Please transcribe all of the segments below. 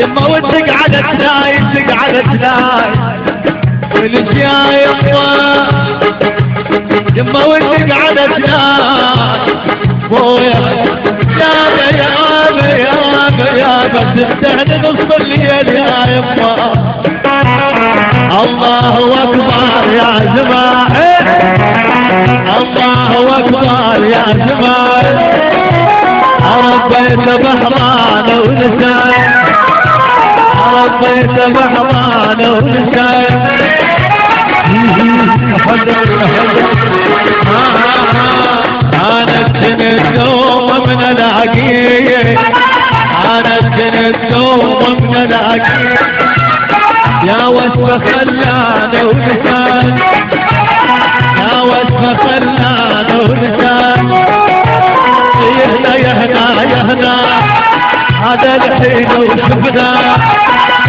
يما ودك على تناي ودك على تناي والجاي يما ودك على تناي بويا يا تفتحني نص الليل يا يما. الله اكبر يا جماعه الله اكبر يا جماعه ربيت بحران ونساي ربيت بحران ونساي انا كنت دوم من الاقيه انا كنت دوم من الاقيه يا وصفه خلاني ونساي يا وصفه خلاني ونساي يهنا يهنا يهنا هذا الحين وشفنا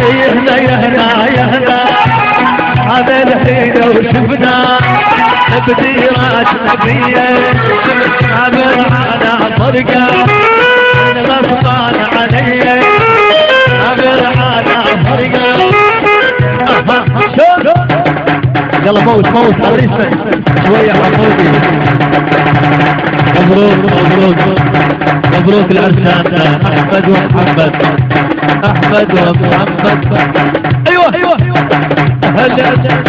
يهنا يهنا يهنا هذا الحين وشفنا بديرات نبيه عبر على فرقه غصبان علي عبر على فرقه. يلا موت موت حريصة شوية حمودي. مبروك مبروك مبروك العرسان احمد ومحمد احمد ومحمد. ايوه ايوه هلا